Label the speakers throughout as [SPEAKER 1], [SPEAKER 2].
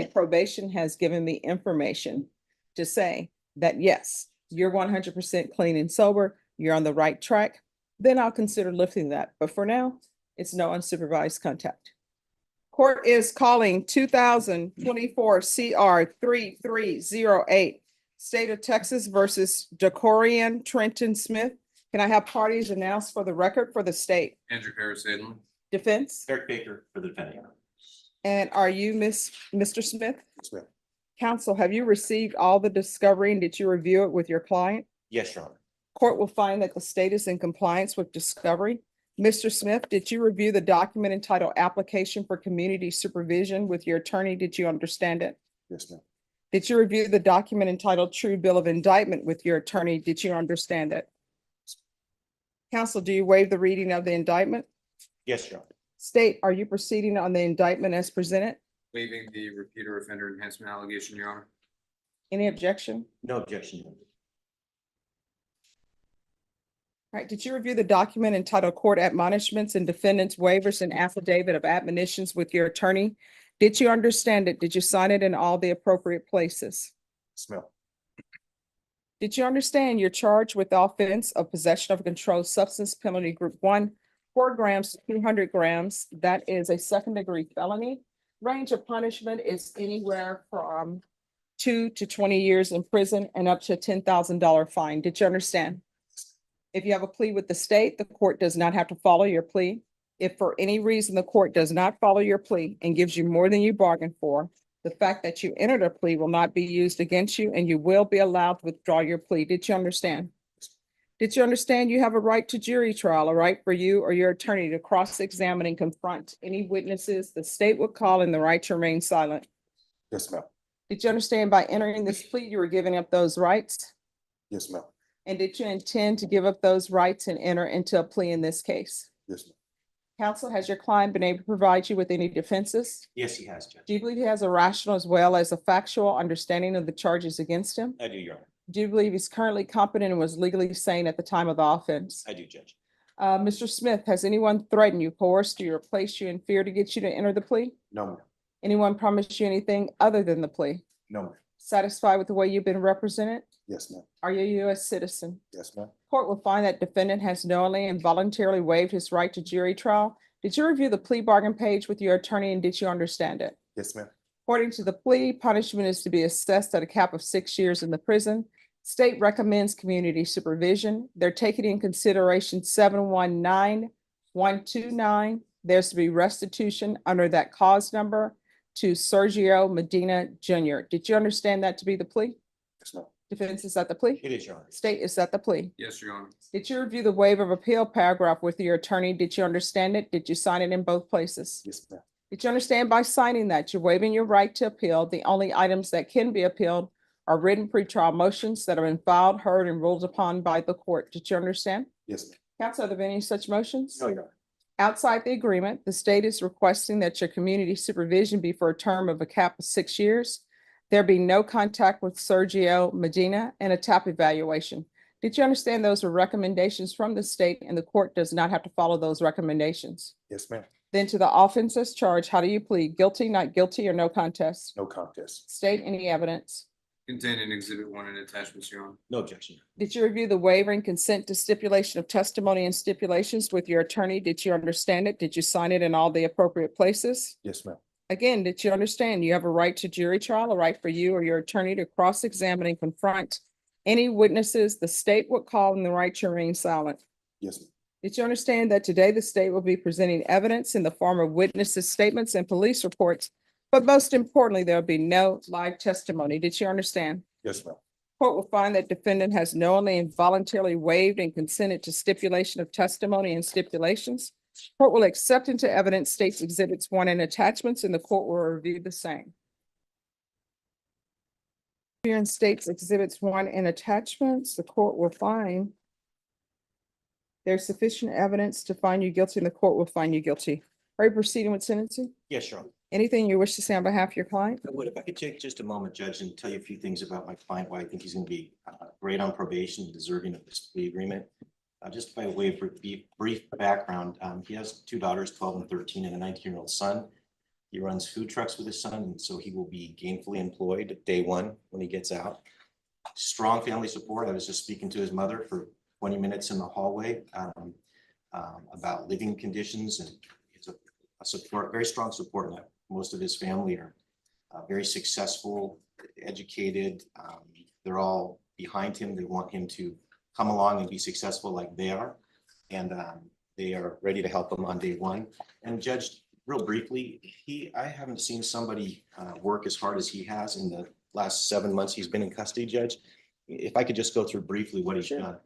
[SPEAKER 1] and probation has given me information to say that, yes, you're 100% clean and sober, you're on the right track, then I'll consider lifting that. But for now, it's no unsupervised contact. Court is calling 2024 CR 3308, State of Texas versus Decorian Trenton Smith. Can I have parties announced for the record for the state?
[SPEAKER 2] Andrew Harris-Adlin.
[SPEAKER 1] Defense?
[SPEAKER 3] Eric Baker for the defendant.
[SPEAKER 1] And are you Mr. Smith?
[SPEAKER 3] Yes, ma'am.
[SPEAKER 1] Counsel, have you received all the discovery and did you review it with your client?
[SPEAKER 3] Yes, Your Honor.
[SPEAKER 1] Court will find that the state is in compliance with discovery. Mr. Smith, did you review the document entitled Application for Community Supervision with your attorney? Did you understand it?
[SPEAKER 3] Yes, ma'am.
[SPEAKER 1] Did you review the document entitled True Bill of Indictment with your attorney? Did you understand it? Counsel, do you waive the reading of the indictment?
[SPEAKER 3] Yes, Your Honor.
[SPEAKER 1] State, are you proceeding on the indictment as presented?
[SPEAKER 2] Waiving the repeater offender enhancement allegation, Your Honor.
[SPEAKER 1] Any objection?
[SPEAKER 3] No objection.
[SPEAKER 1] All right, did you review the document entitled Court Admonishments and Defendants Waivers and Affidavit of Admonitions with your attorney? Did you understand it? Did you sign it in all the appropriate places?
[SPEAKER 3] Yes, ma'am.
[SPEAKER 1] Did you understand you're charged with the offense of possession of a controlled substance, penalty group 1, 4 grams to 200 grams? That is a second-degree felony. Range of punishment is anywhere from 2 to 20 years in prison and up to a $10,000 fine. Did you understand? If you have a plea with the state, the court does not have to follow your plea. If for any reason the court does not follow your plea and gives you more than you bargained for, the fact that you entered a plea will not be used against you and you will be allowed to withdraw your plea. Did you understand? Did you understand you have a right to jury trial, a right for you or your attorney to cross-examine and confront any witnesses the state would call and the right to remain silent?
[SPEAKER 3] Yes, ma'am.
[SPEAKER 1] Did you understand by entering this plea, you were giving up those rights?
[SPEAKER 3] Yes, ma'am.
[SPEAKER 1] And did you intend to give up those rights and enter into a plea in this case?
[SPEAKER 3] Yes, ma'am.
[SPEAKER 1] Counsel, has your client been able to provide you with any defenses?
[SPEAKER 3] Yes, he has, Judge.
[SPEAKER 1] Do you believe he has a rational as well as a factual understanding of the charges against him?
[SPEAKER 3] I do, Your Honor.
[SPEAKER 1] Do you believe he's currently competent and was legally sane at the time of the offense?
[SPEAKER 3] I do, Judge.
[SPEAKER 1] Mr. Smith, has anyone threatened you, coerced you, or placed you in fear to get you to enter the plea?
[SPEAKER 3] No, ma'am.
[SPEAKER 1] Anyone promised you anything other than the plea?
[SPEAKER 3] No, ma'am.
[SPEAKER 1] Satisfied with the way you've been represented?
[SPEAKER 3] Yes, ma'am.
[SPEAKER 1] Are you a U.S. citizen?
[SPEAKER 3] Yes, ma'am.
[SPEAKER 1] Court will find that defendant has knowingly and voluntarily waived his right to jury trial. Did you review the plea bargain page with your attorney and did you understand it?
[SPEAKER 3] Yes, ma'am.
[SPEAKER 1] According to the plea, punishment is to be assessed at a cap of 6 years in the prison. State recommends community supervision. They're taking in consideration 719129. There's to be restitution under that cause number to Sergio Medina Jr. Did you understand that to be the plea?
[SPEAKER 3] Yes, ma'am.
[SPEAKER 1] Defense, is that the plea?
[SPEAKER 3] It is, Your Honor.
[SPEAKER 1] State, is that the plea?
[SPEAKER 2] Yes, Your Honor.
[SPEAKER 1] Did you review the waiver of appeal paragraph with your attorney? Did you understand it? Did you sign it in both places?
[SPEAKER 3] Yes, ma'am.
[SPEAKER 1] Did you understand by signing that you're waiving your right to appeal? The only items that can be appealed are written pretrial motions that have been filed, heard, and ruled upon by the court. Did you understand?
[SPEAKER 3] Yes, ma'am.
[SPEAKER 1] Counsel, are there any such motions?
[SPEAKER 3] No, Your Honor.
[SPEAKER 1] Outside the agreement, the state is requesting that your community supervision be for a term of a cap of 6 years. There be no contact with Sergio Medina and a TAP evaluation. Did you understand those are recommendations from the state and the court does not have to follow those recommendations?
[SPEAKER 3] Yes, ma'am.
[SPEAKER 1] Then to the offenses charged, how do you plead? Guilty, not guilty, or no contest?
[SPEAKER 3] No contest.
[SPEAKER 1] State, any evidence?
[SPEAKER 2] Contained in Exhibit 1 and attachments, Your Honor.
[SPEAKER 3] No objection.
[SPEAKER 1] Did you review the waiver and consent to stipulation of testimony and stipulations with your attorney? Did you understand it? Did you sign it in all the appropriate places?
[SPEAKER 3] Yes, ma'am.
[SPEAKER 1] Again, did you understand you have a right to jury trial, a right for you or your attorney to cross-examine and confront any witnesses the state would call and the right to remain silent?
[SPEAKER 3] Yes, ma'am.
[SPEAKER 1] Did you understand that today the state will be presenting evidence in the form of witnesses' statements and police reports? But most importantly, there'll be no live testimony. Did you understand?
[SPEAKER 3] Yes, ma'am.
[SPEAKER 1] Court will find that defendant has knowingly and voluntarily waived and consented to stipulation of testimony and stipulations. Court will accept into evidence states exhibits 1 and attachments, and the court will review the same. Here in states exhibits 1 and attachments, the court will find there's sufficient evidence to find you guilty, and the court will find you guilty. Are you proceeding with sentencing?
[SPEAKER 3] Yes, Your Honor.
[SPEAKER 1] Anything you wish to say on behalf of your client?
[SPEAKER 3] I would, if I could take just a moment, Judge, and tell you a few things about my client, why I think he's going to be great on probation, deserving of this plea agreement. Just by way of brief background, he has 2 daughters, 12 and 13, and a 19-year-old son. He runs food trucks with his son, and so he will be gainfully employed day one when he gets out. Strong family support. I was just speaking to his mother for 20 minutes in the hallway about living conditions, and it's a support, very strong support net. Most of his family are very successful, educated. They're all behind him. They want him to come along and be successful like they are. And they are ready to help him on day one. And Judge, real briefly, I haven't seen somebody work as hard as he has in the last 7 months he's been in custody, Judge. If I could just go through briefly what he's done.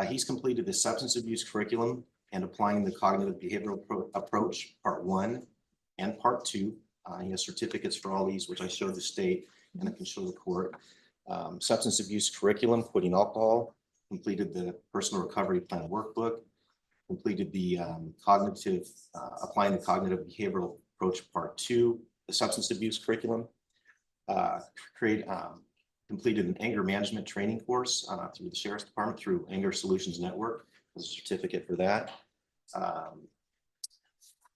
[SPEAKER 3] He's completed the substance abuse curriculum and applying the cognitive behavioral approach, part 1 and part 2. He has certificates for all these, which I showed the state and I can show the court. Substance abuse curriculum, quitting alcohol, completed the personal recovery plan workbook, completed the applying the cognitive behavioral approach part 2, the substance abuse curriculum, completed an anger management training course through the Sheriff's Department through Anger Solutions Network. There's a certificate for that.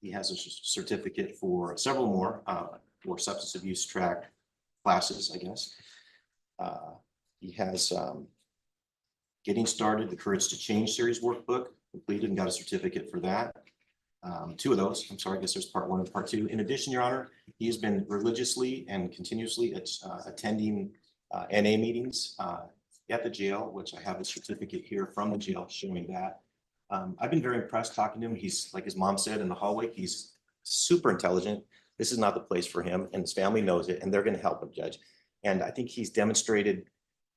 [SPEAKER 3] He has a certificate for several more for substance abuse track classes, I guess. He has Getting Started, the Courage to Change series workbook, completed and got a certificate for that. 2 of those, I'm sorry, I guess there's part 1 and part 2. In addition, Your Honor, he has been religiously and continuously attending NA meetings at the jail, which I have a certificate here from the jail showing that. I've been very impressed talking to him. He's, like his mom said in the hallway, he's super intelligent. This is not the place for him, and his family knows it, and they're going to help him, Judge. And I think he's demonstrated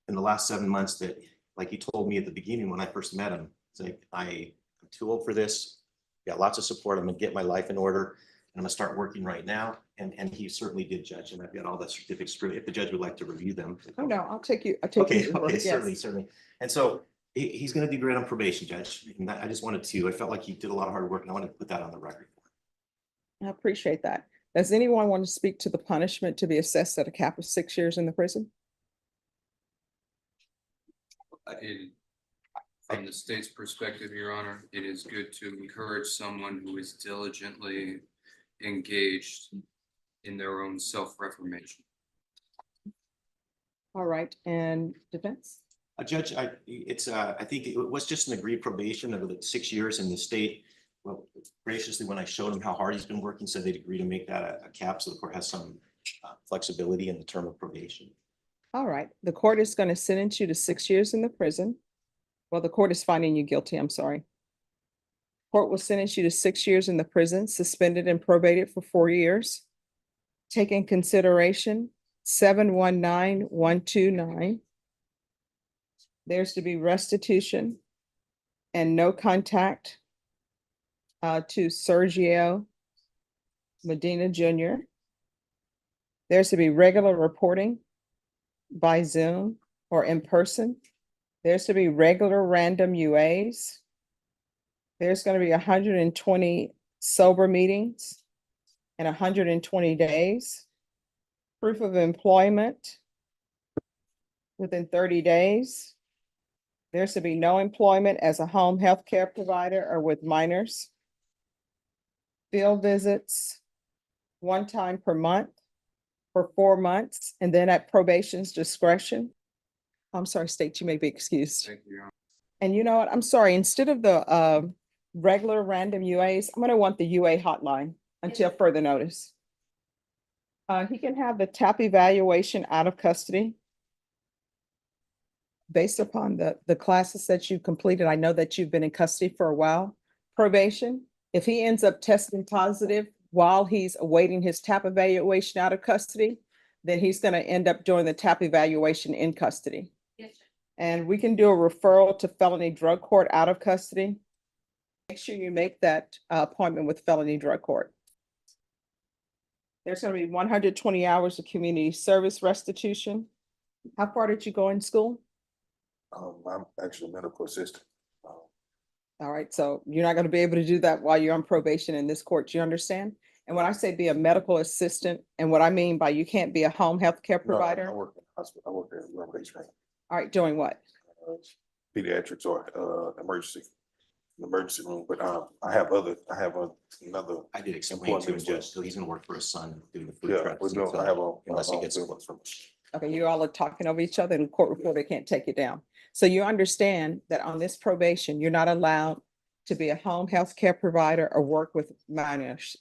[SPEAKER 3] in the last 7 months that, like he told me at the beginning when I first met him, it's like, I'm too old for this. Got lots of support. I'm going to get my life in order, and I'm going to start working right now. And he certainly did, Judge. And I've got all the certificates. If the judge would like to review them.
[SPEAKER 1] Oh, no, I'll take you.
[SPEAKER 3] Okay,
[SPEAKER 1] Yes.
[SPEAKER 3] certainly. And so he's going to do great on probation, Judge. And I just wanted to, I felt like he did a lot of hard work, and I wanted to put that on the record.
[SPEAKER 1] I appreciate that. Does anyone want to speak to the punishment to be assessed at a cap of 6 years in the prison?
[SPEAKER 2] From the state's perspective, Your Honor, it is good to encourage someone who is diligently engaged in their own self-reformation.
[SPEAKER 1] All right, and defense?
[SPEAKER 3] Judge, I think it was just an agreed probation of the 6 years in the state. Well, graciously, when I showed him how hard he's been working, said they'd agree to make that a cap, so the court has some flexibility in the term of probation.
[SPEAKER 1] All right, the court is going to sentence you to 6 years in the prison. Well, the court is finding you guilty, I'm sorry. Court will sentence you to 6 years in the prison, suspended and probated for 4 years. Take in consideration 719129. There's to be restitution and no contact to Sergio Medina Jr. There's to be regular reporting by Zoom or in person. There's to be regular random UAs. There's going to be 120 sober meetings in 120 days. Proof of employment within 30 days. There's to be no employment as a home health care provider or with minors. Field visits 1 time per month for 4 months, and then at probation's discretion. I'm sorry, state, you may be excused.
[SPEAKER 2] Thank you, Your Honor.
[SPEAKER 1] And you know what? I'm sorry, instead of the regular random UAs, I'm gonna want the UA hotline until further notice. He can have the TAP evaluation out of custody. Based upon the classes that you completed, I know that you've been in custody for a while. Probation, if he ends up testing positive while he's awaiting his TAP evaluation out of custody, then he's gonna end up doing the TAP evaluation in custody.
[SPEAKER 4] Yes, sir.
[SPEAKER 1] And we can do a referral to felony drug court out of custody. Make sure you make that appointment with felony drug court. There's gonna be 120 hours of community service restitution. How far did you go in school?
[SPEAKER 5] I'm actually a medical assistant.
[SPEAKER 1] All right, so you're not gonna be able to do that while you're on probation in this court, do you understand? And when I say be a medical assistant, and what I mean by you can't be a home health care
[SPEAKER 5] No, I
[SPEAKER 1] provider,
[SPEAKER 5] work in the hospital. I work at rehabilitation,
[SPEAKER 1] all right, doing what?
[SPEAKER 5] pediatrics or emergency. the emergency room, but I have another.
[SPEAKER 3] I did explain to him
[SPEAKER 5] Employment
[SPEAKER 3] just, so he's gonna work for his son doing the food
[SPEAKER 5] Yeah,
[SPEAKER 3] truck.
[SPEAKER 5] well, no, I have a.
[SPEAKER 3] Unless he gets.
[SPEAKER 1] Okay, you all are talking over each other and the court reporter can't take it down. So you understand that on this probation, you're not allowed to be a home health care provider or work with minors,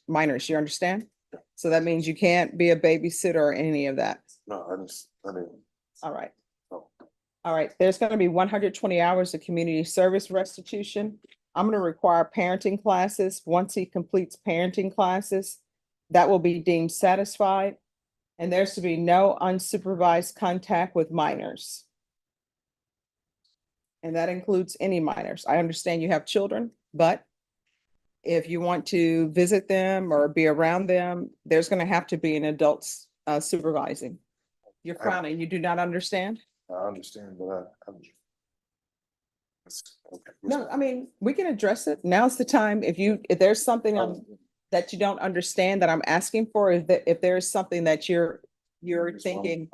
[SPEAKER 1] you understand? So that means you can't be a babysitter or any of that.
[SPEAKER 5] No, I didn't.
[SPEAKER 1] All right.
[SPEAKER 5] No.
[SPEAKER 1] All right, there's gonna be 120 hours of community service restitution. I'm gonna require parenting classes. Once he completes parenting classes, that will be deemed satisfied. And there's to be no unsupervised contact with minors. And that includes any minors. I understand you have children, but if you want to visit them or be around them, there's gonna have to be an adult supervising. You're frowning, you do not understand?
[SPEAKER 5] I understand, but I'm. Okay.
[SPEAKER 1] No, I mean, we can address it. Now's the time. If there's something that you don't understand that I'm asking for, if there's something that you're thinking,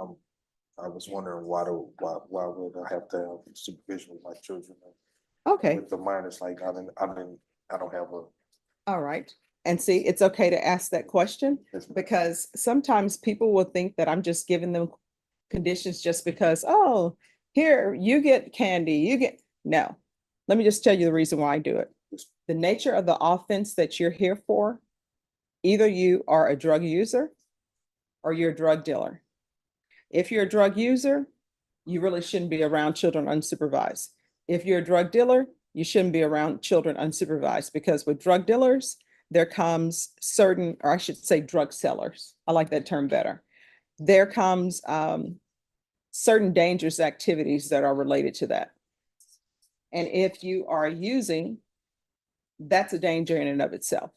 [SPEAKER 5] I was wondering why would I have to have supervision with my children?
[SPEAKER 1] okay,
[SPEAKER 5] With the minors, like I don't have a.
[SPEAKER 1] all right. And see, it's okay to ask that question because sometimes people will think that I'm just giving them conditions just because, oh, here, you get candy, no. Let me just tell you the reason why I do it. The nature of the offense that you're here for, either you are a drug user or you're a drug dealer. If you're a drug user, you really shouldn't be around children unsupervised. If you're a drug dealer, you shouldn't be around children unsupervised because with drug dealers, there comes certain, or I should say drug sellers. I like that term better. There comes certain dangerous activities that are related to that. And if you are using, that's a danger in and of itself.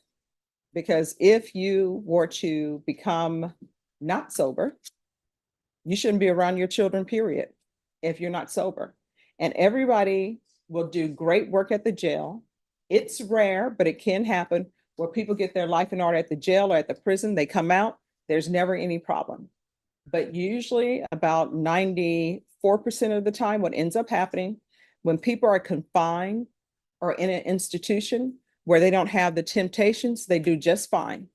[SPEAKER 1] Because if you were to become not sober, you shouldn't be around your children, period, if you're not sober. And everybody will do great work at the jail. It's rare, but it can happen where people get their life in order at the jail or at the prison. They come out, there's never any problem. But usually about 94% of the time, what ends up happening when people are confined or in an institution where they don't have the temptations, they do just fine.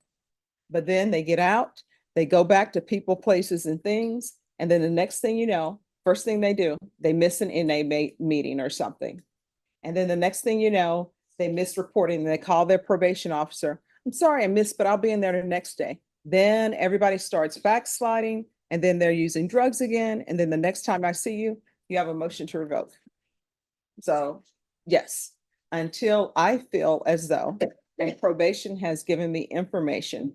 [SPEAKER 1] But then they get out, they go back to people, places, and things. And then the next thing you know, first thing they do, they miss an inmate meeting or something. And then the next thing you know, they miss reporting and they call their probation officer. I'm sorry, I missed, but I'll be in there the next day. Then everybody starts backsliding and then they're using drugs again. And then the next time I see you, you have a motion to revoke. So yes, until I feel as though a probation has given me information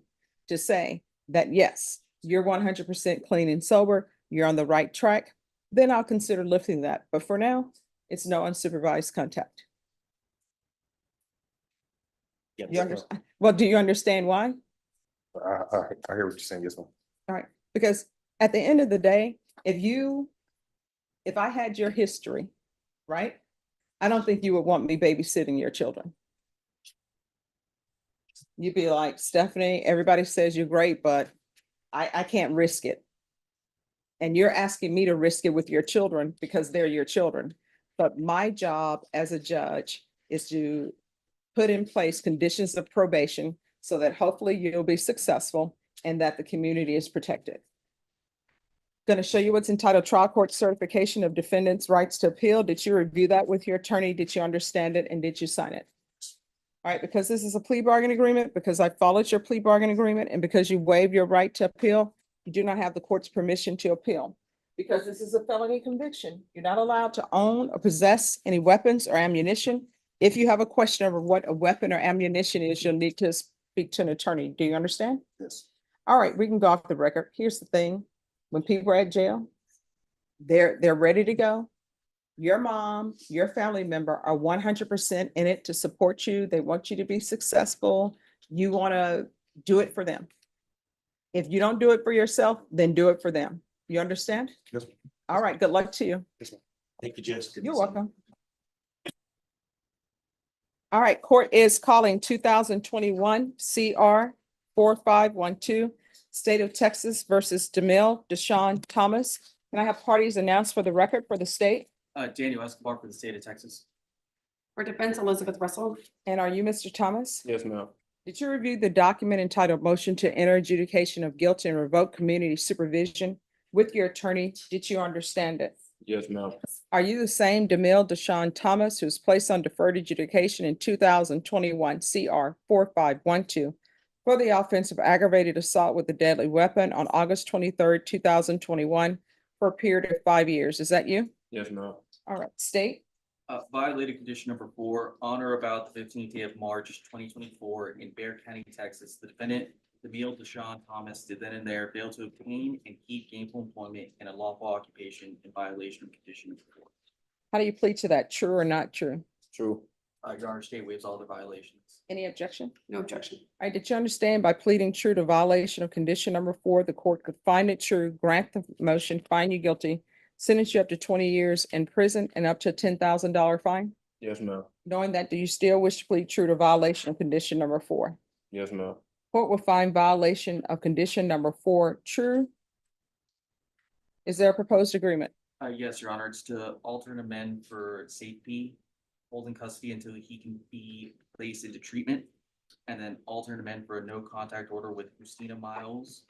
[SPEAKER 1] to say that, yes, you're 100% clean and sober, you're on the right track, then I'll consider lifting that. But for now, it's no unsupervised contact.
[SPEAKER 3] Yeah,
[SPEAKER 1] You understand? Well, do you understand why?
[SPEAKER 5] I hear what you're saying, yes, ma'am.
[SPEAKER 1] All right, because at the end of the day, if I had your history, right? I don't think you would want me babysitting your children. You'd be like, Stephanie, everybody says you're great, but I can't risk it. And you're asking me to risk it with your children because they're your children. But my job as a judge is to put in place conditions of probation so that hopefully you'll be successful and that the community is protected. Going to show you what's entitled Trial Court Certification of Defendant's Rights to Appeal. Did you review that with your attorney? Did you understand it? And did you sign it? All right, because this is a plea bargain agreement, because I followed your plea bargain agreement, and because you waived your right to appeal, you do not have the court's permission to appeal. Because this is a felony conviction, you're not allowed to own or possess any weapons or ammunition. If you have a question over what a weapon or ammunition is, you'll need to speak to an attorney. Do you understand?
[SPEAKER 5] Yes.
[SPEAKER 1] All right, we can go off the record. Here's the thing. When people are at jail, they're ready to go. Your mom, your family member are 100% in it to support you. They want you to be successful. You want to do it for them. If you don't do it for yourself, then do it for them. You understand?
[SPEAKER 5] Yes, ma'am.
[SPEAKER 1] All right, good luck to you.
[SPEAKER 3] Thank you, Judge. Good to
[SPEAKER 1] You're
[SPEAKER 3] see you.
[SPEAKER 1] welcome. All right, court is calling 2021 CR 4512, State of Texas versus DeMille Deshaun Thomas. Can I have parties announced for the record for the state?
[SPEAKER 4] Daniel Escobar for the state of Texas. For defense, Elizabeth Russell.
[SPEAKER 1] And are you Mr. Thomas?
[SPEAKER 6] Yes, ma'am.
[SPEAKER 1] Did you review the document entitled Motion to Enter Adjudication of Guilt and Revoke Community Supervision with your attorney? Did you understand it?
[SPEAKER 6] Yes, ma'am.
[SPEAKER 1] Are you the same DeMille Deshawn Thomas who was placed on deferred adjudication in 2021 CR 4512 for the offense of aggravated assault with a deadly weapon on August 23rd, 2021 for a period of 5 years? Is that you?
[SPEAKER 6] Yes, ma'am.
[SPEAKER 1] All right, state.
[SPEAKER 7] Violated condition number 4, on or about the 15th day of March, 2024 in Bexar County, Texas. The defendant, DeMille Deshawn Thomas, did then and there fail to obtain and keep gainful employment in a lawful occupation in violation of condition number 4.
[SPEAKER 1] How do you plead to that? True or not true?
[SPEAKER 6] True.
[SPEAKER 7] Your Honor, state waives all the violations.
[SPEAKER 1] Any objection?
[SPEAKER 4] No objection.
[SPEAKER 1] All right, did you understand by pleading true to violation of condition number 4, the court could find it true, grant the motion, find you guilty, sentence you up to 20 years in prison and up to a $10,000 fine?
[SPEAKER 6] Yes, ma'am.
[SPEAKER 1] Knowing that, do you still wish to plead true to violation of condition number 4?
[SPEAKER 6] Yes, ma'am.
[SPEAKER 1] Court will find violation of condition number 4 true. Is there a proposed agreement?
[SPEAKER 7] Yes, Your Honor, it's to alter and amend for safety, holding custody until he can be placed into treatment. And then alter and amend for a no contact order with Christina Miles,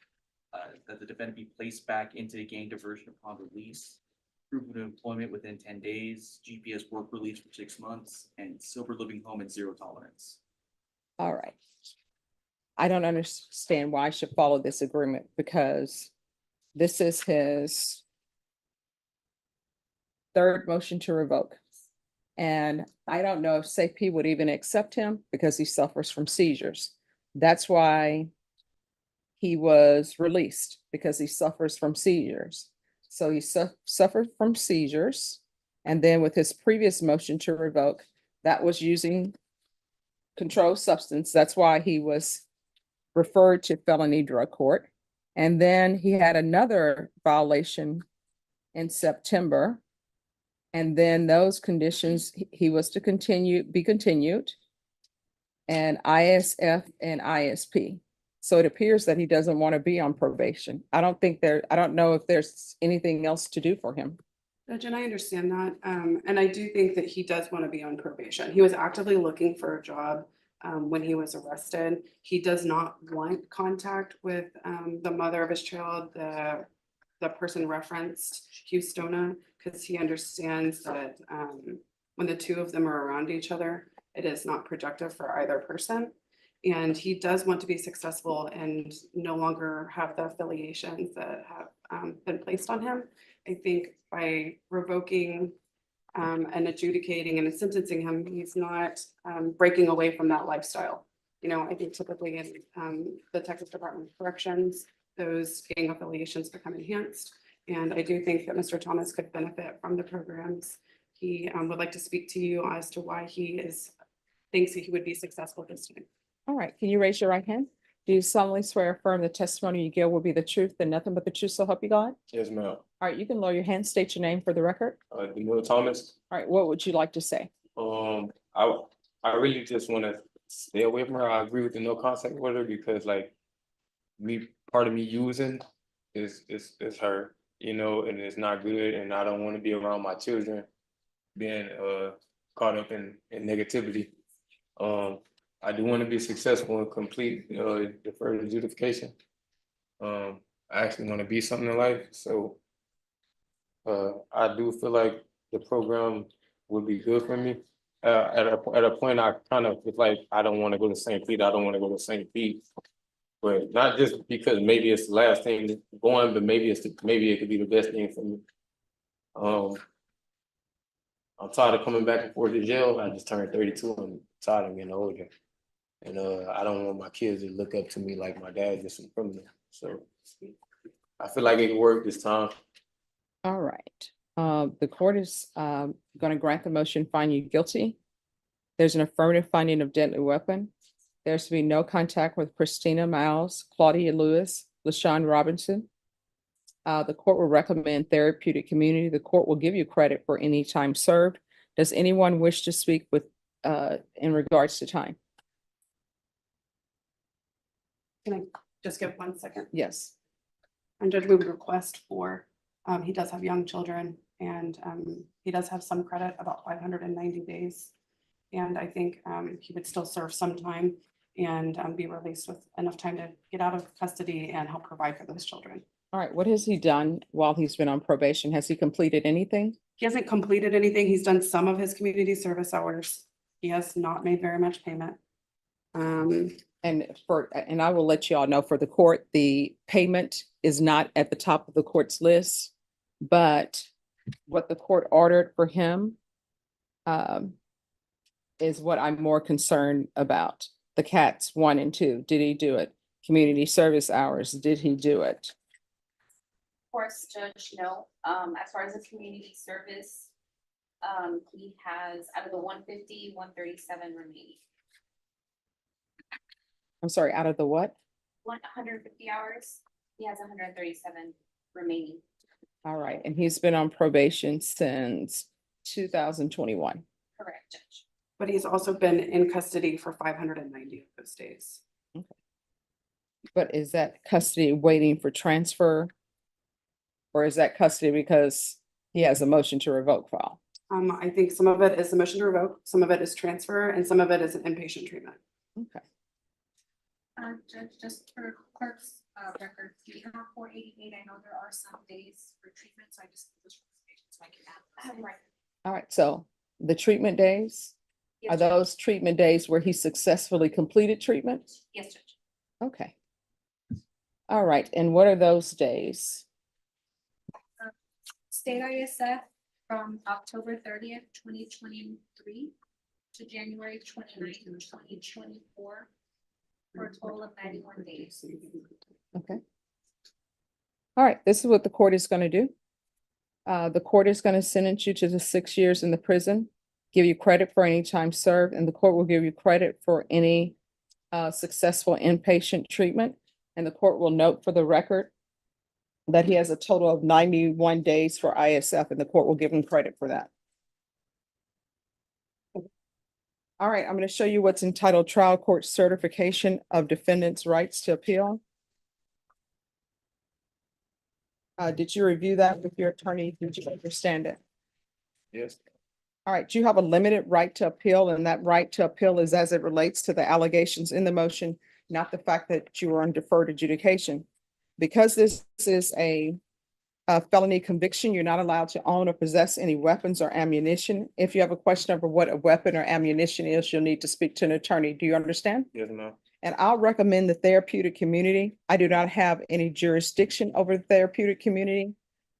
[SPEAKER 7] that the defendant be placed back into the gang diversion upon release. Proof of employment within 10 days, GPS work release for 6 months, and sober living home and zero tolerance.
[SPEAKER 1] All right. I don't understand why I should follow this agreement because this is his third motion to revoke. And I don't know if SAP would even accept him because he suffers from seizures. That's why he was released, because he suffers from seizures. So he suffered from seizures. And then with his previous motion to revoke, that was using controlled substance. That's why he was referred to felony drug court. And then he had another violation in September. And then those conditions, he was to be continued. And ISF and ISP. So it appears that he doesn't want to be on probation. I don't know if there's anything else to do for him.
[SPEAKER 4] Judge, and I understand that. And I do think that he does want to be on probation. He was actively looking for a job when he was arrested. He does not want contact with the mother of his child, the person referenced, Houstona, because he understands that when the two of them are around each other, it is not productive for either person. And he does want to be successful and no longer have the affiliations that have been placed on him. I think by revoking and adjudicating and sentencing him, he's not breaking away from that lifestyle. You know, I think typically in the Texas Department of Corrections, those gang affiliations become enhanced. And I do think that Mr. Thomas could benefit from the programs. He would like to speak to you as to why he thinks that he would be successful this time.
[SPEAKER 1] All right, can you raise your right hand? Do you solemnly swear or affirm the testimony you give will be the truth and nothing but the truth, so help you God?
[SPEAKER 6] Yes, ma'am.
[SPEAKER 1] All right, you can lower your hand, state your name for the record.
[SPEAKER 6] DeMille Thomas.
[SPEAKER 1] All right, what would you like to say?
[SPEAKER 6] I really just want to stay away from her. I agree with the no contact order because like part of me using is her, you know, and it's not good. And I don't want to be around my children being caught up in negativity. I do want to be successful and complete deferred adjudication. I actually want to be something in life. So I do feel like the program would be good for me. At a point, I kind of feel like I don't want to go to St. Pete. I don't want to go to St. Pete, but not just because maybe it's the last thing going, but maybe it could be the best thing for me. I'm tired of coming back and forth to jail. I just turned 32. I'm tired of getting older, and I don't want my kids to look up to me like my dad just some criminal. So I feel like it could work this time.
[SPEAKER 1] All right, the court is going to grant the motion, find you guilty. There's an affirmative finding of deadly weapon. There's to be no contact with Christina Miles, Claudia Lewis, LaShawn Robinson. The court will recommend therapeutic community. The court will give you credit for any time served. Does anyone wish to speak with in regards to time?
[SPEAKER 4] Can I just give 1 second?
[SPEAKER 1] Yes.
[SPEAKER 4] And Judge, we would request for, he does have young children and he does have some credit, about 590 days. And I think he would still serve some time and be released with enough time to get out of custody and help provide for those children.
[SPEAKER 1] All right, what has he done while he's been on probation? Has he completed anything?
[SPEAKER 4] He hasn't completed anything. He's done some of his community service hours. He has not made very much payment.
[SPEAKER 1] And I will let you all know for the court, the payment is not at the top of the court's list. But what the court ordered for him is what I'm more concerned about. The cats 1 and 2, did he do it? Community service hours, did he do it?
[SPEAKER 8] Of course, Judge, no. As far as the community service, he has out of the 150, 137 remaining.
[SPEAKER 1] I'm sorry, out of the what?
[SPEAKER 8] 150 hours, he has 137 remaining.
[SPEAKER 1] All right, and he's been on probation since 2021.
[SPEAKER 8] Correct, Judge.
[SPEAKER 4] But he's also been in custody for 590 of those days.
[SPEAKER 1] But is that custody waiting for transfer? Or is that custody because he has a motion to revoke file?
[SPEAKER 4] I think some of it is a motion to revoke, some of it is transfer, and some of it is an inpatient treatment.
[SPEAKER 1] Okay.
[SPEAKER 9] Judge, just for clerk's record, you have 488. I know there are some days for treatment, so I just so I can add.
[SPEAKER 8] Right.
[SPEAKER 1] All right, so the treatment days,
[SPEAKER 8] Yes,
[SPEAKER 1] are
[SPEAKER 8] Judge.
[SPEAKER 1] those treatment days where he successfully completed treatment?
[SPEAKER 8] Yes, Judge.
[SPEAKER 1] Okay. All right, and what are those days?
[SPEAKER 9] State ISF from October 30th, 2023 to January 29th, 2024 for a total of 91 days.
[SPEAKER 1] Okay. All right, this is what the court is going to do. The court is going to sentence you to the 6 years in the prison, give you credit for any time served, and the court will give you credit for any successful inpatient treatment. And the court will note for the record that he has a total of 91 days for ISF, and the court will give him credit for that. All right, I'm going to show you what's entitled Trial Court Certification of Defendant's Rights to Appeal. Did you review that with your attorney? Did you understand it?
[SPEAKER 6] Yes.
[SPEAKER 1] All right, you have a limited right to appeal, and that right to appeal is as it relates to the allegations in the motion, not the fact that you are on deferred adjudication. Because this is a felony conviction, you're not allowed to own or possess any weapons or ammunition. If you have a question over what a weapon or ammunition is, you'll need to speak to an attorney. Do you understand?
[SPEAKER 6] Yes, ma'am.
[SPEAKER 1] And I'll recommend the therapeutic community. I do not have any jurisdiction over the therapeutic community.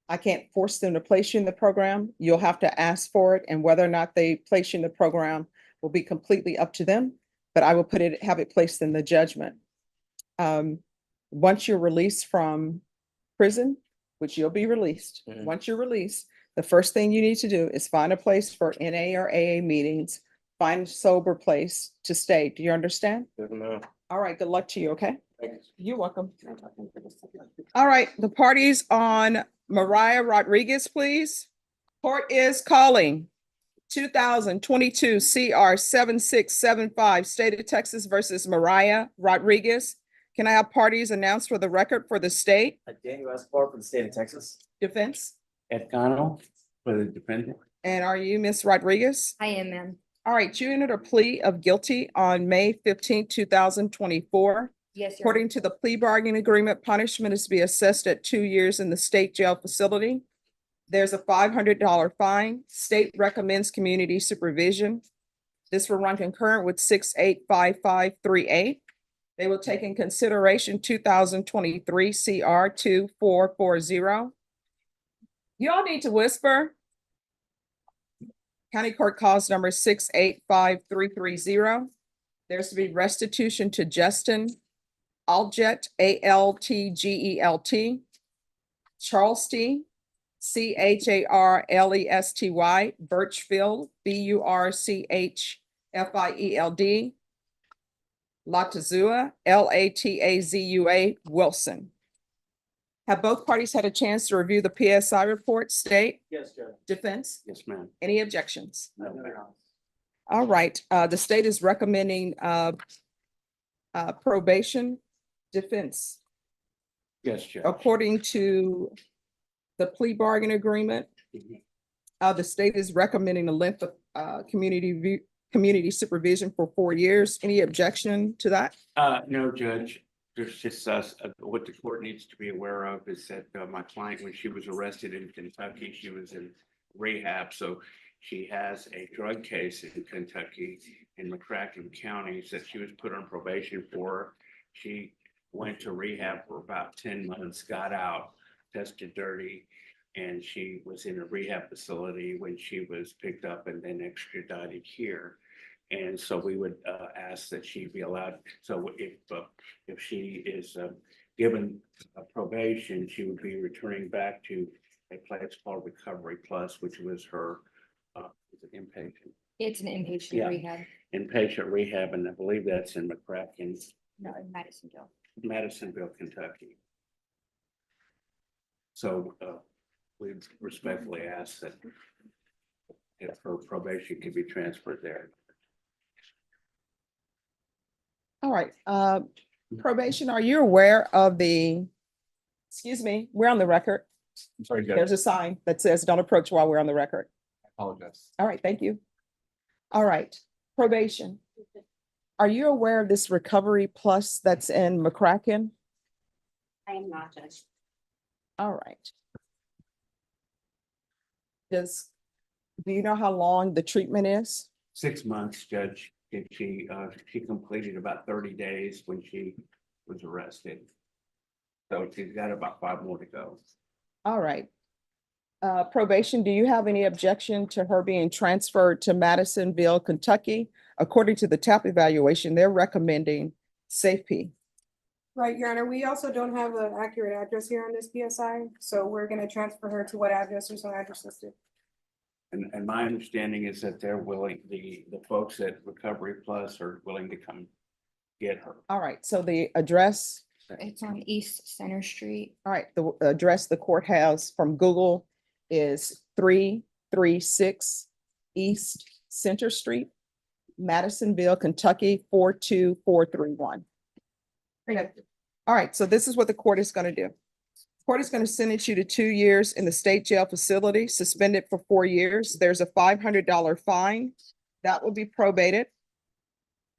[SPEAKER 1] I can't force them to place you in the program. You'll have to ask for it, and whether or not they place you in the program will be completely up to them, but I will have it placed in the judgment. Once you're released from prison, which you'll be released,
[SPEAKER 6] Mhm.
[SPEAKER 1] once you're released, the first thing you need to do is find a place for NA or AA meetings, find a sober place to stay. Do you understand?
[SPEAKER 6] Yes, ma'am.
[SPEAKER 1] All right, good luck to you, okay?
[SPEAKER 6] Thank you.
[SPEAKER 1] You're welcome. All right, the parties on Mariah Rodriguez, please. Court is calling 2022 CR 7675, State of Texas versus Mariah Rodriguez. Can I have parties announced for the record for the state?
[SPEAKER 10] Daniel Escobar for the state of Texas.
[SPEAKER 1] Defense.
[SPEAKER 10] Ed Cano for the defendant.
[SPEAKER 1] And are you Miss Rodriguez?
[SPEAKER 9] I am, ma'am.
[SPEAKER 1] All right, you entered a plea of guilty on May 15, 2024.
[SPEAKER 9] Yes, Your
[SPEAKER 1] According to the plea bargaining agreement, punishment is to be assessed at 2 years in the state jail facility. There's a $500 fine. State recommends community supervision. This will run concurrent with 685538. They will take in consideration 2023 CR 2440. You all need to whisper. County Court Cause number 685330. There's to be restitution to Justin Alget, ALTGELT, Charlesty, CHARLESTY, Birchfield, BURCHFIELD, Latazua, LATAZUA, Wilson. Have both parties had a chance to review the PSI report? State,
[SPEAKER 10] Yes, Judge.
[SPEAKER 1] defense,
[SPEAKER 10] Yes, ma'am.
[SPEAKER 1] any objections?
[SPEAKER 10] No, ma'am.
[SPEAKER 1] All right, the state is recommending probation, defense.
[SPEAKER 10] Yes, Judge.
[SPEAKER 1] According to the plea bargain agreement,
[SPEAKER 10] Mhm.
[SPEAKER 1] the state is recommending a length of community community supervision for 4 years. Any objection to that?
[SPEAKER 10] No, Judge, there's just what the court needs to be aware of is that my client, when she was arrested in Kentucky, she was in rehab, so she has a drug case in Kentucky in McCracken County that she was put on probation for. She went to rehab for about 10 months, got out, tested dirty, and she was in a rehab facility when she was picked up and then extradited here. And so we would ask that she be allowed, so if she is given a probation, she would be returning back to a place called Recovery Plus, which was her inpatient.
[SPEAKER 11] It's an inpatient
[SPEAKER 10] Yeah.
[SPEAKER 11] rehab,
[SPEAKER 10] Inpatient rehab, and I believe that's in McCracken,
[SPEAKER 11] no, in Madisonville.
[SPEAKER 10] Madisonville, Kentucky. So we respectfully ask that if her probation can be transferred there.
[SPEAKER 1] All right, probation, are you aware of excuse me, we're on the record.
[SPEAKER 6] I'm sorry,
[SPEAKER 1] There's a sign that says don't approach while we're on the record.
[SPEAKER 6] apologize.
[SPEAKER 1] All right, thank you. All right, probation. Are you aware of this Recovery Plus that's in McCracken?
[SPEAKER 8] I am not, Judge.
[SPEAKER 1] All right. Do you know how long the treatment is?
[SPEAKER 10] 6 months, Judge. And she completed about 30 days when she was arrested. So she's got about 5 more to go.
[SPEAKER 1] All right. Probation, do you have any objection to her being transferred to Madisonville, Kentucky? According to the TAP evaluation, they're recommending safety.
[SPEAKER 12] Right, Your Honor, we also don't have an accurate address here on this PSI, so we're gonna transfer her to what address or some address listed.
[SPEAKER 10] And my understanding is that they're willing, the folks at Recovery Plus are willing to come get her.
[SPEAKER 1] All right, so the address,
[SPEAKER 11] It's on East Center Street.
[SPEAKER 1] all right, the address the court has from Google is 336 East Center Street, Madisonville, Kentucky, 42431. All right, so this is what the court is going to do. Court is going to sentence you to 2 years in the state jail facility, suspended for 4 years. There's a $500 fine that will be probated.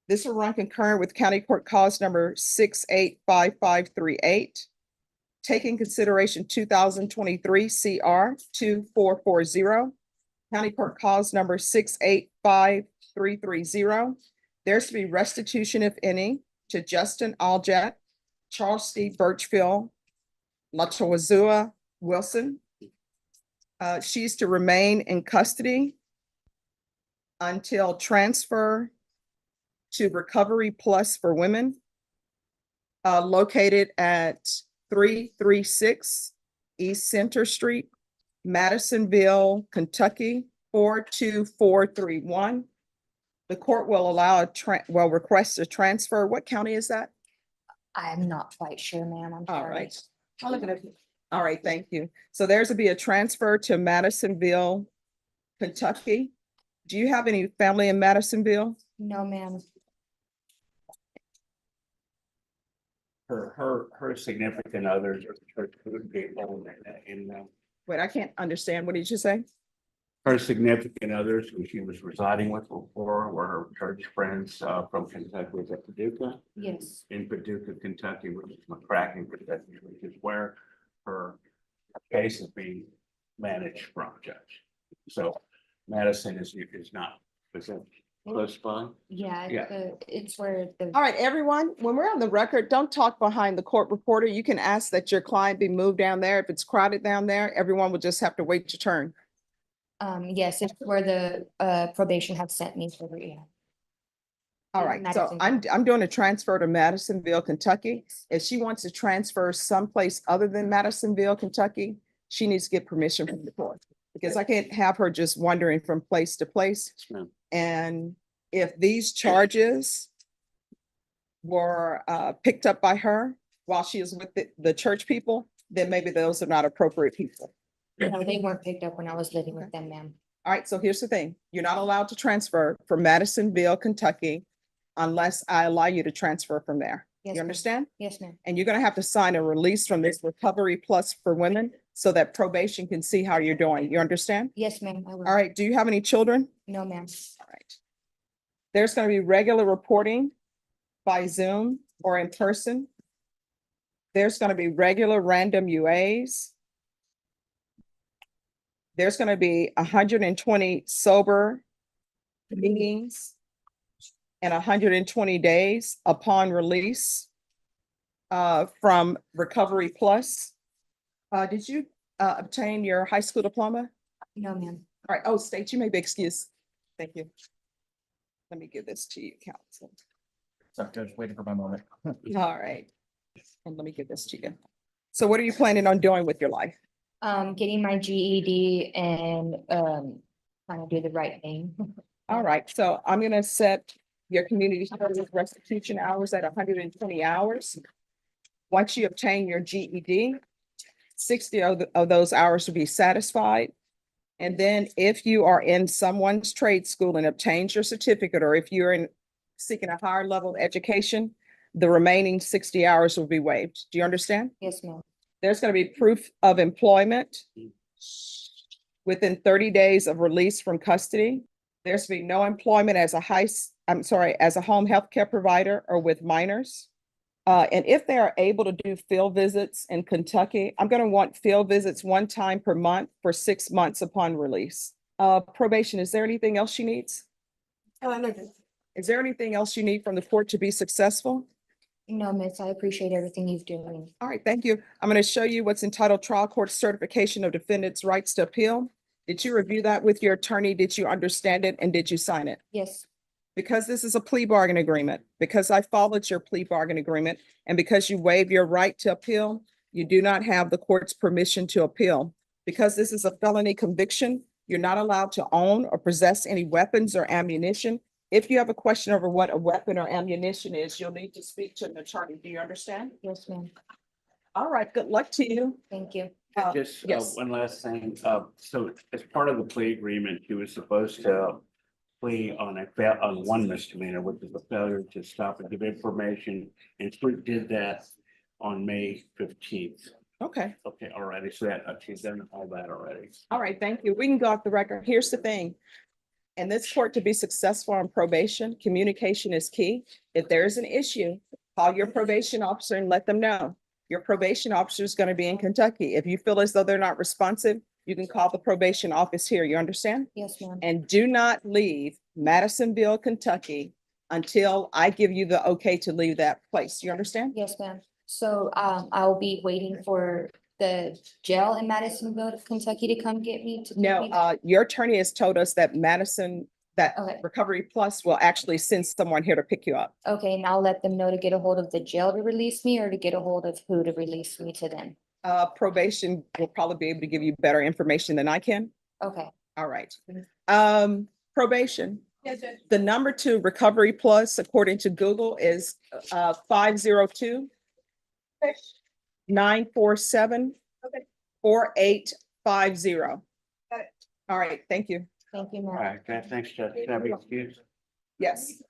[SPEAKER 1] This will run concurrent with County Court Cause number 685538. Taking consideration 2023 CR 2440, County Court Cause number 685330. There's to be restitution, if any, to Justin Aljat, Charles Steve Birchfield, Latawazua Wilson. She's to remain in custody until transfer to Recovery Plus for Women, located at 336 East Center Street, Madisonville, Kentucky, 42431. The court will request a transfer. What county is that?
[SPEAKER 11] I am not quite sure, ma'am. I'm
[SPEAKER 1] All
[SPEAKER 11] sorry.
[SPEAKER 1] right.
[SPEAKER 12] I'll look it up.
[SPEAKER 1] All right, thank you. So there's to be a transfer to Madisonville, Kentucky. Do you have any family in Madisonville?
[SPEAKER 11] No, ma'am.
[SPEAKER 10] Her significant others are church people in
[SPEAKER 1] Wait, I can't understand. What did you say?
[SPEAKER 10] her significant others who she was residing with before were her church friends from Kentucky. Was at Paducah?
[SPEAKER 11] Yes.
[SPEAKER 10] In Paducah, Kentucky, which is McCracken, Kentucky, which is where her case is being managed from, Judge. So Madison is not, is it close by?
[SPEAKER 11] Yeah,
[SPEAKER 10] Yeah.
[SPEAKER 11] it's where the.
[SPEAKER 1] All right, everyone, when we're on the record, don't talk behind the court reporter. You can ask that your client be moved down there. If it's crowded down there, everyone will just have to wait your turn.
[SPEAKER 11] Yes, it's where the probation have sent me for rehab.
[SPEAKER 1] All
[SPEAKER 11] in
[SPEAKER 1] right, so
[SPEAKER 11] Madisonville.
[SPEAKER 1] I'm doing a transfer to Madisonville, Kentucky. If she wants to transfer someplace other than Madisonville, Kentucky, she needs to get permission from the court. Because I can't have her just wandering from place to place.
[SPEAKER 10] Yes, ma'am.
[SPEAKER 1] And if these charges were picked up by her while she is with the church people, then maybe those are not appropriate people.
[SPEAKER 11] No, they weren't picked up when I was living with them, ma'am.
[SPEAKER 1] All right, so here's the thing. You're not allowed to transfer from Madisonville, Kentucky, unless I allow you to transfer from there.
[SPEAKER 11] Yes,
[SPEAKER 1] You
[SPEAKER 11] ma'am.
[SPEAKER 1] understand?
[SPEAKER 11] Yes, ma'am.
[SPEAKER 1] And you're gonna have to sign a release from this Recovery Plus for Women so that probation can see how you're doing. You understand?
[SPEAKER 11] Yes, ma'am. I will.
[SPEAKER 1] All right, do you have any children?
[SPEAKER 11] No, ma'am.
[SPEAKER 1] All right. There's going to be regular reporting by Zoom or in person. There's going to be regular random UAs. There's going to be 120 sober meetings and 120 days upon release from Recovery Plus. Did you obtain your high school diploma?
[SPEAKER 11] No, ma'am.
[SPEAKER 1] All right. Oh, State, you may be excused. Thank you. Let me give this to you, counsel.
[SPEAKER 7] Sorry, Judge, waiting for my moment.
[SPEAKER 1] All right. And let me give this to you. So what are you planning on doing with your life?
[SPEAKER 11] Getting my GED and trying to do the right thing.
[SPEAKER 1] All right, so I'm gonna set your community service restitution hours at 120 hours. Once you obtain your GED, 60 of those hours will be satisfied. And then if you are in someone's trade school and obtains your certificate, or if you're seeking a higher level of education, the remaining 60 hours will be waived. Do you understand?
[SPEAKER 11] Yes, ma'am.
[SPEAKER 1] There's going to be proof of employment within 30 days of release from custody. There's to be no employment as a as a home health care provider or with minors. And if they are able to do field visits in Kentucky, I'm going to want field visits one time per month for 6 months upon release. Probation, is there anything else she needs?
[SPEAKER 12] No.
[SPEAKER 1] Is there anything else you need from the court to be successful?
[SPEAKER 11] No, miss, I appreciate everything you've doing.
[SPEAKER 1] All right, thank you. I'm going to show you what's entitled Trial Court Certification of Defendant's Rights to Appeal. Did you review that with your attorney? Did you understand it? And did you sign it?
[SPEAKER 11] Yes,
[SPEAKER 1] Because this is a plea bargain agreement, because I followed your plea bargain agreement, and because you waive your right to appeal, you do not have the court's permission to appeal. Because this is a felony conviction, you're not allowed to own or possess any weapons or ammunition. If you have a question over what a weapon or ammunition is, you'll need to speak to an attorney. Do you understand?
[SPEAKER 11] yes, ma'am.
[SPEAKER 1] All right, good luck to you.
[SPEAKER 11] Thank you.
[SPEAKER 10] Just
[SPEAKER 1] yes.
[SPEAKER 10] one last thing. So as part of the plea agreement, he was supposed to plea on on one misdemeanor, which is a failure to stop and give information. And she did that on May 15th.
[SPEAKER 1] Okay,
[SPEAKER 10] Okay, already. So that she's done all that already.
[SPEAKER 1] all right, thank you. We can go off the record. Here's the thing. In this court, to be successful on probation, communication is key. If there is an issue, call your probation officer and let them know. Your probation officer is going to be in Kentucky. If you feel as though they're not responsive, you can call the probation office here. You understand?
[SPEAKER 11] Yes, ma'am.
[SPEAKER 1] And do not leave Madisonville, Kentucky until I give you the okay to leave that place. You understand?
[SPEAKER 11] Yes, ma'am. So I'll be waiting for the jail in Madisonville, Kentucky to come get me to.
[SPEAKER 1] No, your attorney has told us that
[SPEAKER 11] Okay.
[SPEAKER 1] Recovery Plus will actually send someone here to pick you up.
[SPEAKER 11] Okay, and I'll let them know to get a hold of the jail to release me or to get a hold of who to release me to them.
[SPEAKER 1] Probation will probably be able to give you better information than I can.
[SPEAKER 11] Okay.
[SPEAKER 1] All right. Probation.
[SPEAKER 12] Yes, Judge.
[SPEAKER 1] The number to Recovery Plus, according to Google, is 502 947 4850.
[SPEAKER 12] Got it.
[SPEAKER 1] All right, thank you.
[SPEAKER 11] Thank you,
[SPEAKER 10] All
[SPEAKER 11] ma'am.
[SPEAKER 10] right, thanks, Judge. Can I be excused?
[SPEAKER 1] Yes.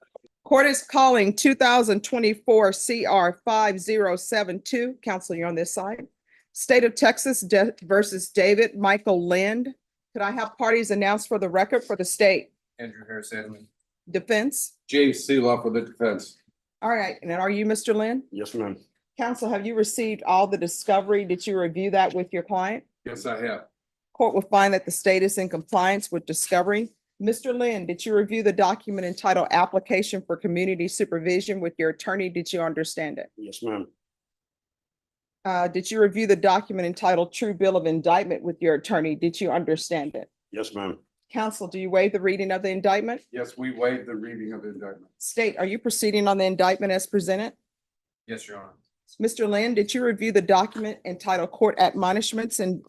[SPEAKER 1] Court is calling 2024 CR 5072. Counsel, you're on this side. State of Texas versus David Michael Lind. Could I have parties announced for the record for the state?
[SPEAKER 2] Andrew Harris Admin.
[SPEAKER 1] Defense?
[SPEAKER 5] James Seeloff for the defense.
[SPEAKER 1] All right, and then are you Mr. Lind?
[SPEAKER 5] Yes, ma'am.
[SPEAKER 1] Counsel, have you received all the discovery? Did you review that with your client?
[SPEAKER 5] Yes, I have.
[SPEAKER 1] Court will find that the state is in compliance with discovery. Mr. Lynn, did you review the document entitled Application for Community Supervision with your attorney? Did you understand it?
[SPEAKER 5] Yes, ma'am.
[SPEAKER 1] Did you review the document entitled True Bill of Indictment with your attorney? Did you understand it?
[SPEAKER 5] Yes, ma'am.
[SPEAKER 1] Counsel, do you waive the reading of the indictment?
[SPEAKER 5] Yes, we waived the reading of the indictment.
[SPEAKER 1] State, are you proceeding on the indictment as presented?
[SPEAKER 2] Yes, Your Honor.
[SPEAKER 1] Mr. Lynn, did you review the document entitled Court Admonishments and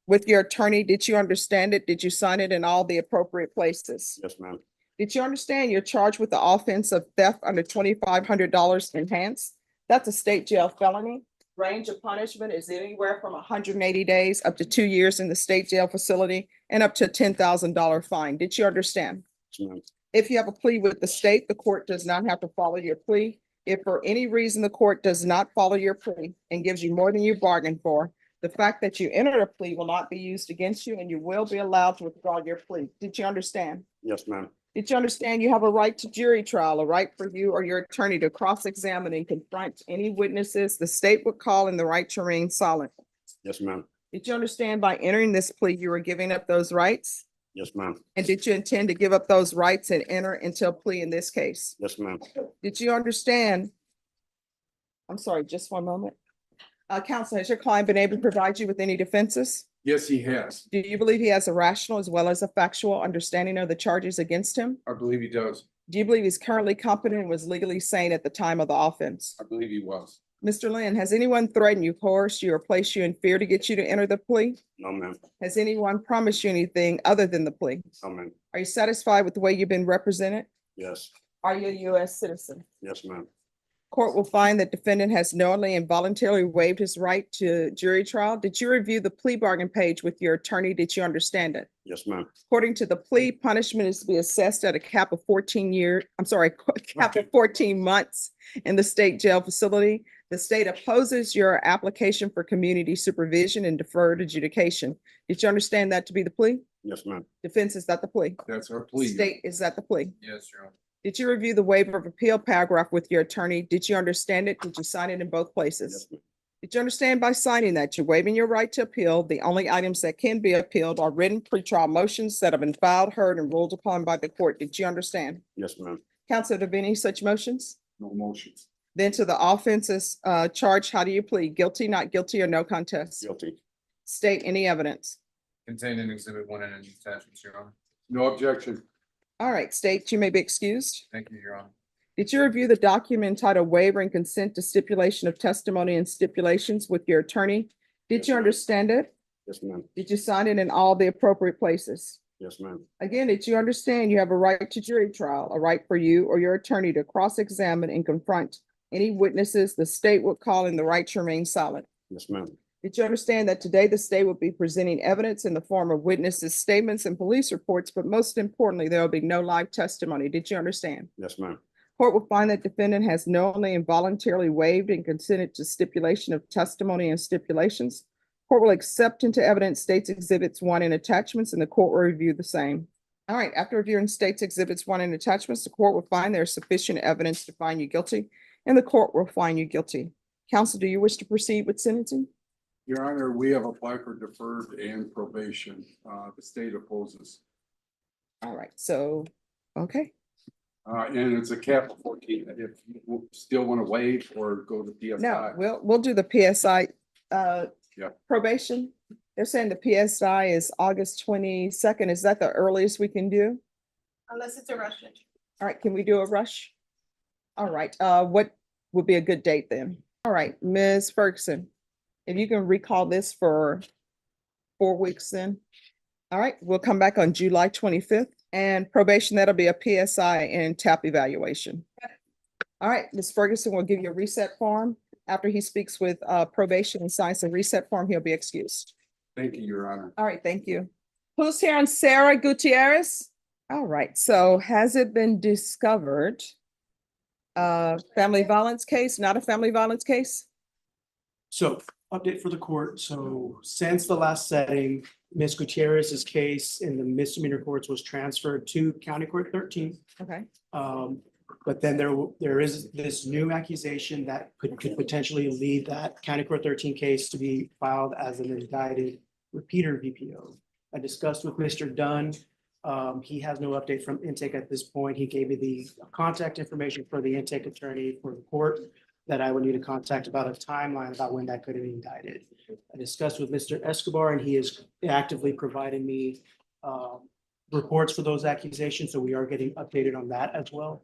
[SPEAKER 1] with your attorney? Did you understand it? Did you sign it in all the appropriate places?
[SPEAKER 5] Yes, ma'am.
[SPEAKER 1] Did you understand you're charged with the offense of theft under $2,500 enhanced? That's a state jail felony. Range of punishment is anywhere from 180 days up to 2 years in the state jail facility and up to a $10,000 fine. Did you understand?
[SPEAKER 5] Yes, ma'am.
[SPEAKER 1] If you have a plea with the state, the court does not have to follow your plea. If for any reason the court does not follow your plea and gives you more than you bargained for, the fact that you entered a plea will not be used against you and you will be allowed to withdraw your plea. Did you understand?
[SPEAKER 5] Yes, ma'am.
[SPEAKER 1] Did you understand you have a right to jury trial, a right for you or your attorney to cross-examine and confront any witnesses the state would call and the right to remain silent?
[SPEAKER 10] Yes, ma'am.
[SPEAKER 1] Did you understand by entering this plea, you were giving up those rights?
[SPEAKER 10] Yes, ma'am.
[SPEAKER 1] And did you intend to give up those rights and enter into a plea in this case?
[SPEAKER 10] Yes, ma'am.
[SPEAKER 1] Did you understand? I'm sorry, just one moment. Counsel, has your client been able to provide you with any defenses?
[SPEAKER 13] Yes, he has.
[SPEAKER 1] Do you believe he has a rational as well as a factual understanding of the charges against him?
[SPEAKER 13] I believe he does.
[SPEAKER 1] Do you believe he's currently competent and was legally sane at the time of the offense?
[SPEAKER 13] I believe he was.
[SPEAKER 1] Mr. Lynn, has anyone threatened you, coerced you, or placed you in fear to get you to enter the plea?
[SPEAKER 10] No, ma'am.
[SPEAKER 1] Has anyone promised you anything other than the plea?
[SPEAKER 10] No, ma'am.
[SPEAKER 1] Are you satisfied with the way you've been represented?
[SPEAKER 10] Yes.
[SPEAKER 1] Are you a U.S. citizen?
[SPEAKER 10] Yes, ma'am.
[SPEAKER 1] Court will find that defendant has knowingly and voluntarily waived his right to jury trial. Did you review the plea bargain page with your attorney? Did you understand it?
[SPEAKER 10] Yes, ma'am.
[SPEAKER 1] According to the plea, punishment is to be assessed at a cap of 14 months in the state jail facility. The state opposes your application for community supervision and deferred adjudication. Did you understand that to be the plea?
[SPEAKER 10] Yes, ma'am.
[SPEAKER 1] Defense, is that the plea?
[SPEAKER 13] That's our plea.
[SPEAKER 1] State, is that the plea?
[SPEAKER 2] Yes, Your Honor.
[SPEAKER 1] Did you review the waiver of appeal paragraph with your attorney? Did you understand it? Did you sign it in both places?
[SPEAKER 10] Yes, ma'am.
[SPEAKER 1] Did you understand by signing that you're waiving your right to appeal? The only items that can be appealed are written pretrial motions that have been filed, heard, and ruled upon by the court. Did you understand?
[SPEAKER 10] Yes, ma'am.
[SPEAKER 1] Counsel, have any such motions?
[SPEAKER 13] No motions.
[SPEAKER 1] Then to the offenses charged, how do you plead? Guilty, not guilty, or no contest?
[SPEAKER 10] Guilty.
[SPEAKER 1] State any evidence.
[SPEAKER 2] Contained in Exhibit 1 and in attachments, Your Honor.
[SPEAKER 13] No objection.
[SPEAKER 1] All right, state, you may be excused.
[SPEAKER 2] Thank you, Your Honor.
[SPEAKER 1] Did you review the document entitled waiver and consent to stipulation of testimony and stipulations with your attorney? Did
[SPEAKER 10] Yes,
[SPEAKER 1] you
[SPEAKER 10] ma'am.
[SPEAKER 1] understand it?
[SPEAKER 10] Yes, ma'am.
[SPEAKER 1] Did you sign it in all the appropriate places?
[SPEAKER 10] Yes, ma'am.
[SPEAKER 1] Again, did you understand you have a right to jury trial, a right for you or your attorney to cross-examine and confront any witnesses the state would call in the right to remain silent?
[SPEAKER 10] Yes, ma'am.
[SPEAKER 1] Did you understand that today the state will be presenting evidence in the form of witnesses' statements and police reports, but most importantly, there will be no live testimony? Did you understand?
[SPEAKER 10] Yes, ma'am.
[SPEAKER 1] Court will find that defendant has knowingly and voluntarily waived and consented to stipulation of testimony and stipulations. Court will accept into evidence states exhibits 1 and attachments, and the court will review the same. All right, after reviewing states exhibits 1 and attachments, the court will find there is sufficient evidence to find you guilty, and the court will find you guilty. Counsel, do you wish to proceed with sentencing?
[SPEAKER 13] Your Honor, we have applied for deferred and probation. The state opposes.
[SPEAKER 1] All right, so, okay.
[SPEAKER 13] And it's a cap of 14. If you still want to waive or go to PSI.
[SPEAKER 1] No, we'll do the PSI
[SPEAKER 13] Yeah.
[SPEAKER 1] probation. They're saying the PSI is August 22nd. Is that the earliest we can do?
[SPEAKER 12] Unless it's a rush.
[SPEAKER 1] All right, can we do a rush? All right, what would be a good date then? All right, Ms. Ferguson, if you can recall this for 4 weeks then. All right, we'll come back on July 25th, and probation, that'll be a PSI and TAP evaluation. All right, Ms. Ferguson will give you a reset form. After he speaks with probation and signs the reset form, he'll be excused.
[SPEAKER 13] Thank you, Your Honor.
[SPEAKER 1] All right, thank you. Who's here on Sarah Gutierrez? All right, so has it been discovered? Family violence case, not a family violence case?
[SPEAKER 14] So update for the court. So since the last setting, Ms. Gutierrez's case in the misdemeanor courts was transferred to County Court 13.
[SPEAKER 1] Okay.
[SPEAKER 14] But then there is this new accusation that could potentially lead that County Court 13 case to be filed as an indicted repeater VPO. I discussed with Mr. Dunn. He has no update from intake at this point. He gave me the contact information for the intake attorney for the court that I would need to contact about a timeline about when that could be indicted. I discussed with Mr. Escobar, and he is actively providing me reports for those accusations. So we are getting updated on that as well.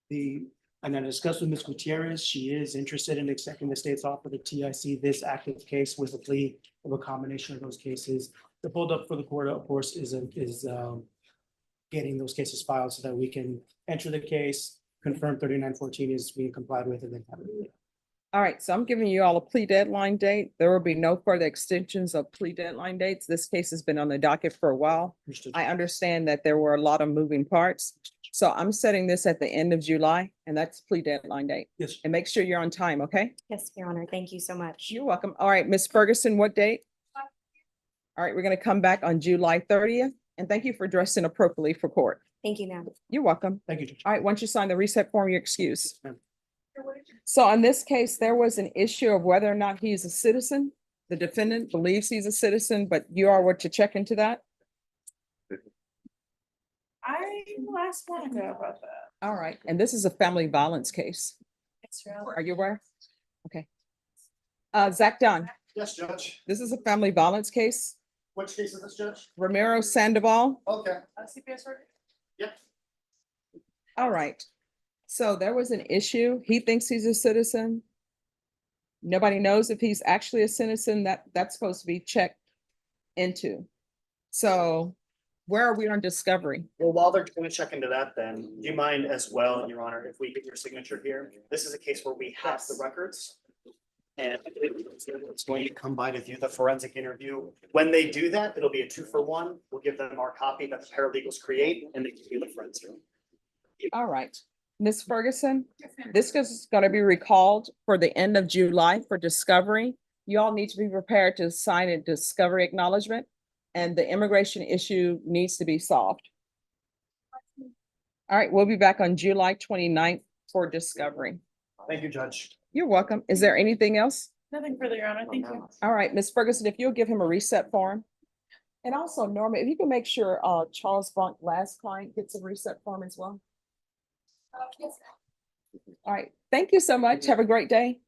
[SPEAKER 14] And then I discussed with Ms. Gutierrez. She is interested in accepting the state's offer to TIC this active case with a plea of a combination of those cases. The holdup for the court, of course, is getting those cases filed so that we can enter the case, confirm 3914 is being complied with, and then have it.
[SPEAKER 1] All right, so I'm giving you all a plea deadline date. There will be no further extensions of plea deadline dates. This case has been on the docket for a while.
[SPEAKER 14] Understood.
[SPEAKER 1] I understand that there were a lot of moving parts. So I'm setting this at the end of July, and that's plea deadline date.
[SPEAKER 14] Yes.
[SPEAKER 1] And make sure you're on time, okay?
[SPEAKER 11] Yes, Your Honor. Thank you so much.
[SPEAKER 1] You're welcome. All right, Ms. Ferguson, what date? All right, we're gonna come back on July 30th, and thank you for dressing appropriately for court.
[SPEAKER 11] Thank you, ma'am.
[SPEAKER 1] You're welcome.
[SPEAKER 14] Thank you, Judge.
[SPEAKER 1] All right, once you sign the reset form, you're excused.
[SPEAKER 14] ma'am.
[SPEAKER 1] So in this case, there was an issue of whether or not he's a citizen. The defendant believes he's a citizen, but you all were to check into that.
[SPEAKER 12] I will ask Monica about that.
[SPEAKER 1] All right, and this is a family violence case. Are you aware? Okay. Zach Dunn,
[SPEAKER 15] Yes, Judge.
[SPEAKER 1] this is a family violence case.
[SPEAKER 15] Which case is this, Judge?
[SPEAKER 1] Ramiro Sandoval.
[SPEAKER 15] Okay.
[SPEAKER 12] CPS record?
[SPEAKER 15] Yep.
[SPEAKER 1] All right. So there was an issue. He thinks he's a citizen. Nobody knows if he's actually a citizen. That's supposed to be checked into. So where are we on discovery?
[SPEAKER 15] Well, while they're gonna check into that, then, do you mind as well, Your Honor, if we get your signature here? This is a case where we have the records. And it's going to come by to view the forensic interview. When they do that, it'll be a 2-for-1. We'll give them our copy that the paralegals create and they can do the forensic.
[SPEAKER 1] All right. Ms. Ferguson, this is going to be recalled for the end of July for discovery. You all need to be prepared to sign a discovery acknowledgement, and the immigration issue needs to be solved. All right, we'll be back on July 29th for discovery.
[SPEAKER 15] Thank you, Judge.
[SPEAKER 1] You're welcome. Is there anything else?
[SPEAKER 12] Nothing further, Your Honor. Thank you.
[SPEAKER 1] All right, Ms. Ferguson, if you'll give him a reset form. And also Norma, if you can make sure Charles Bunk, last client, gets a reset form as well. All right, thank you so much. Have a great day.